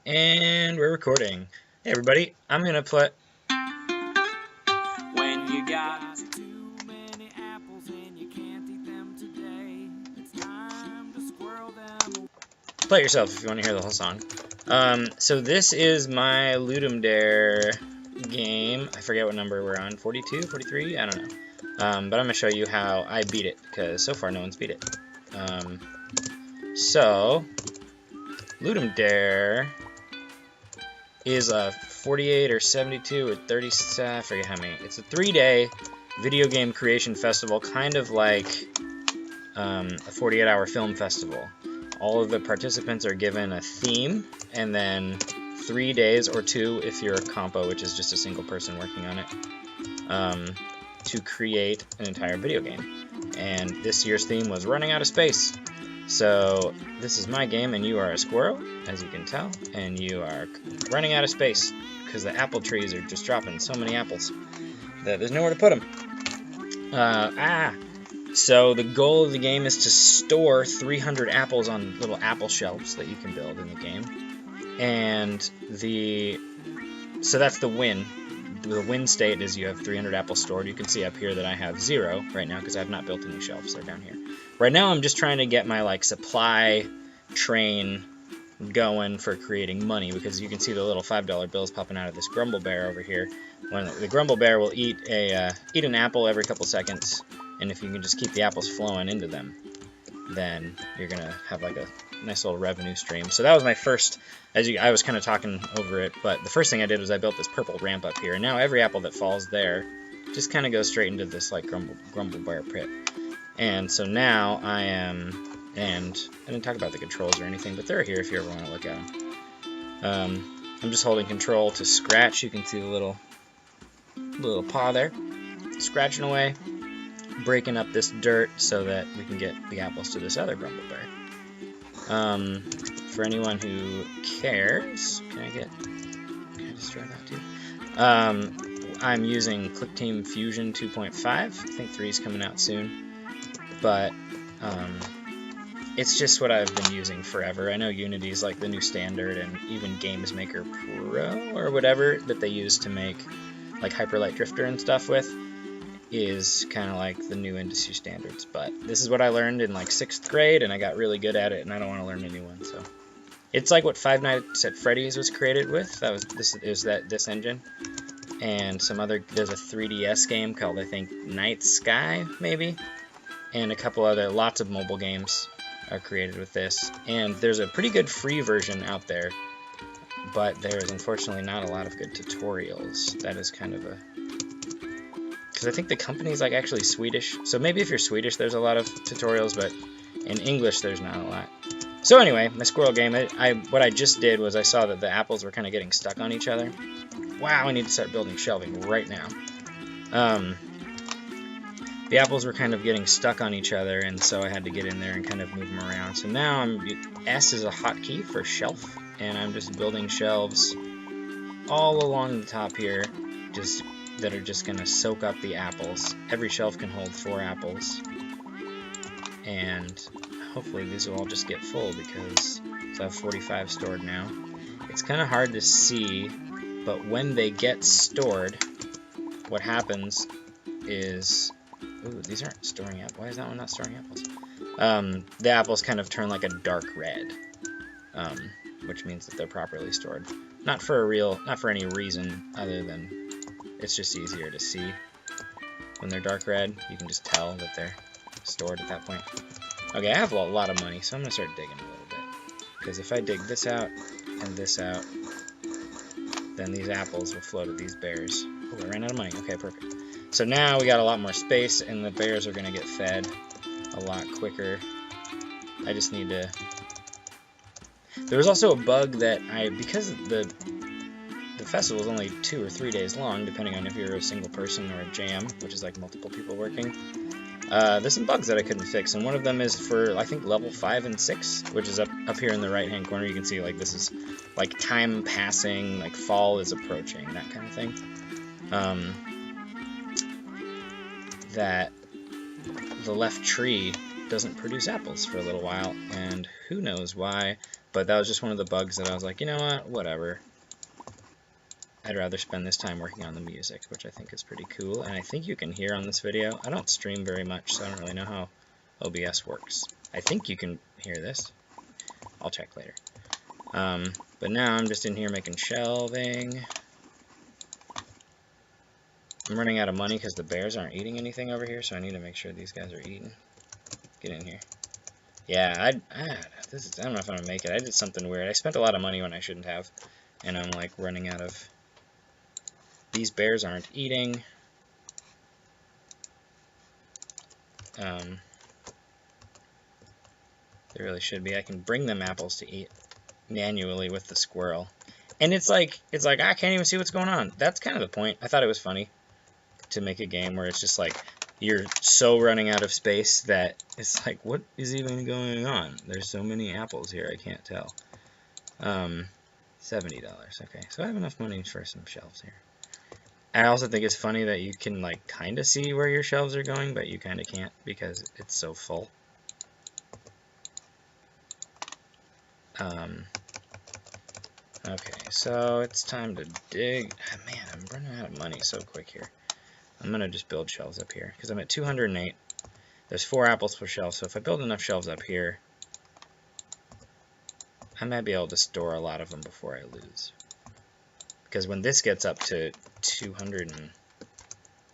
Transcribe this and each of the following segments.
And we're recording. Hey everybody, I'm gonna play. When you got too many apples and you can't eat them today, it's time to squirrel them away. Play it yourself if you want to hear the whole song. So this is my Ludumdare game. I forget what number we're on. 42, 43? I don't know. But I'm gonna show you how I beat it because so far no one's beat it. So Ludumdare is a 48 or 72 or 30, I forget how many. It's a 3-day video game creation festival, kind of like a 48-hour film festival. All of the participants are given a theme, and then 3 days or 2 if you're a compo, which is just a single person working on it, to create an entire video game. And this year's theme was running out of space. So this is my game, and you are a squirrel, as you can tell, and you are running out of space because the apple trees are just dropping so many apples that there's nowhere to put them. So the goal of the game is to store 300 apples on little apple shelves that you can build in the game, and so that's the win. The win state is you have 300 apples stored. You can see up here that I have 0 right now because I have not built any shelves. They're down here. Right now I'm just trying to get my supply train going for creating money, because you can see the little $5 bills popping out of this Grumble Bear over here. When the Grumble Bear will eat an apple every couple seconds, and if you can just keep the apples flowing into them, then you're gonna have like a nice little revenue stream. So that was my first, I was kind of talking over it, but the first thing I did was I built this purple ramp up here, and now every apple that falls there just kind of goes straight into this Grumble Bear pit. And so now I am, and I didn't talk about the controls or anything, but they're here if you ever want to look at them. I'm just holding control to scratch. You can see the little paw there, scratching away, breaking up this dirt so that we can get the apples to this other Grumble Bear. For anyone who cares, can I destroy that too? I'm using ClickTeam Fusion 2.5. I think 3 is coming out soon, but it's just what I've been using forever. I know Unity is like the new standard, and even Games Maker Pro or whatever that they use to make like Hyperlight Drifter and stuff with is kind of like the new industry standards. But this is what I learned in like 6th grade, and I got really good at it, and I don't want to learn a new one. So it's like what Five Nights at Freddy's was created with. This engine, and there's a 3DS game called, I think, Night Sky maybe, and a couple other, lots of mobile games are created with this. And there's a pretty good free version out there, but there is unfortunately not a lot of good tutorials. That is kind of a, because I think the company's like actually Swedish, so maybe if you're Swedish there's a lot of tutorials, but in English there's not a lot. So anyway, my squirrel game, what I just did was I saw that the apples were kind of getting stuck on each other. Wow, I need to start building shelving right now. The apples were kind of getting stuck on each other, and so I had to get in there and kind of move them around. So now S is a hotkey for shelf, and I'm just building shelves all along the top here, that are just going to soak up the apples. Every shelf can hold 4 apples, and hopefully these will all just get full, because I have 45 stored now. It's kind of hard to see, but when they get stored, what happens is, ooh, these aren't storing apples. Why is that one not storing apples? The apples kind of turn like a dark red, which means that they're properly stored. Not for any reason other than it's just easier to see when they're dark red. You can just tell that they're stored at that point. Okay, I have a lot of money, so I'm gonna start digging a little bit, because if I dig this out and this out, then these apples will flow to these bears. Oh, I ran out of money. Okay, perfect. So now we got a lot more space, and the bears are gonna get fed a lot quicker. I just need to. There was also a bug that because the festival is only 2 or 3 days long, depending on if you're a single person or a jam, which is like multiple people working. There's some bugs that I couldn't fix, and one of them is for, I think, level 5 and 6, which is up here in the right-hand corner. You can see like this is like time passing, like fall is approaching, that kind of thing. That the left tree doesn't produce apples for a little while, and who knows why. But that was just one of the bugs that I was like, you know what, whatever. I'd rather spend this time working on the music, which I think is pretty cool. And I think you can hear on this video. I don't stream very much, so I don't really know how OBS works. I think you can hear this. I'll check later. But now I'm just in here making shelving. I'm running out of money because the bears aren't eating anything over here, so I need to make sure these guys are eating. Get in here. Yeah, I don't know if I'm gonna make it. I did something weird. I spent a lot of money when I shouldn't have, and I'm like running out of. These bears aren't eating. They really should be. I can bring them apples to eat manually with the squirrel, and it's like I can't even see what's going on. That's kind of the point. I thought it was funny to make a game where it's just like you're so running out of space that it's like, what is even going on? There's so many apples here, I can't tell. $70. Okay, so I have enough money for some shelves here. I also think it's funny that you can like kind of see where your shelves are going, but you kind of can't because it's so full. Okay, so it's time to dig. Man, I'm running out of money so quick here. I'm going to just build shelves up here because I'm at 208. There's 4 apples per shelf, so if I build enough shelves up here, I might be able to store a lot of them before I lose. Because when this gets up to 200 and...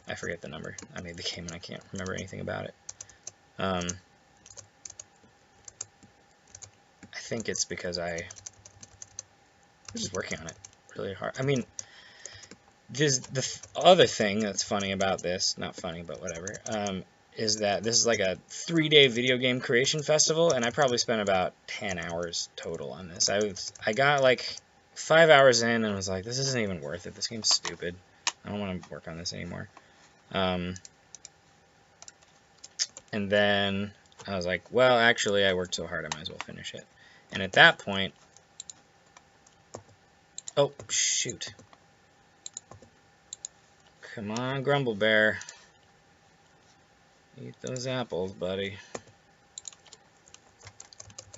I forget the number. I made the game and I can't remember anything about it. I think it's because I'm just working on it really hard. I mean, the other thing that's funny about this, not funny, but whatever, is that this is like a 3-day video game creation festival, and I probably spent about 10 hours total on this. I got like 5 hours in and was like, this isn't even worth it. This game's stupid. I don't want to work on this anymore. And then I was like, well, actually, I worked so hard, I might as well finish it. And at that point, oh, shoot. Come on, Grumble Bear. Eat those apples, buddy.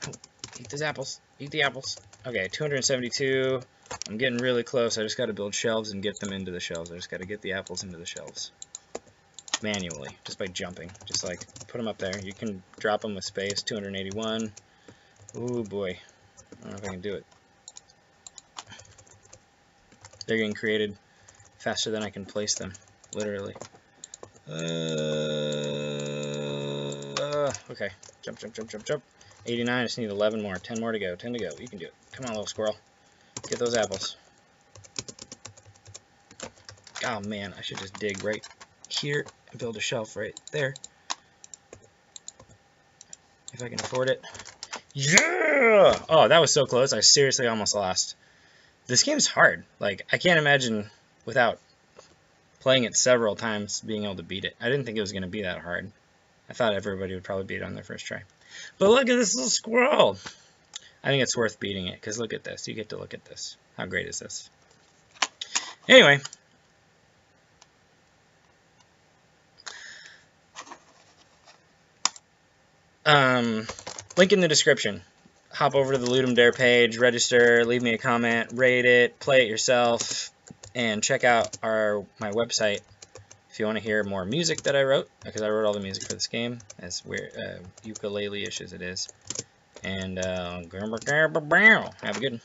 Oh, eat those apples. Eat the apples. Okay, 272. I'm getting really close. I just got to build shelves and get them into the shelves. I just got to get the apples into the shelves. Manually, just by jumping. Just like, put them up there. You can drop them with space. 281. Ooh, boy. I don't know if I can do it. They're getting created faster than I can place them, literally. Okay, jump, jump, jump, jump, jump. 89, I just need 11 more, 10 more to go, 10 to go. You can do it. Come on, little squirrel. Get those apples. Oh man, I should just dig right here and build a shelf right there. If I can afford it. Yeah! Oh, that was so close. I seriously almost lost. This game's hard. Like, I can't imagine without playing it several times being able to beat it. I didn't think it was going to be that hard. I thought everybody would probably beat it on their first try. But look at this little squirrel. I think it's worth beating it, because look at this. You get to look at this. How great is this? Anyway. Link in the description. Hop over to the Ludumdare page, register, leave me a comment, rate it, play it yourself, and check out my website if you want to hear more music that I wrote, because I wrote all the music for this game, as weird, ukulele-ish as it is. And have a good one.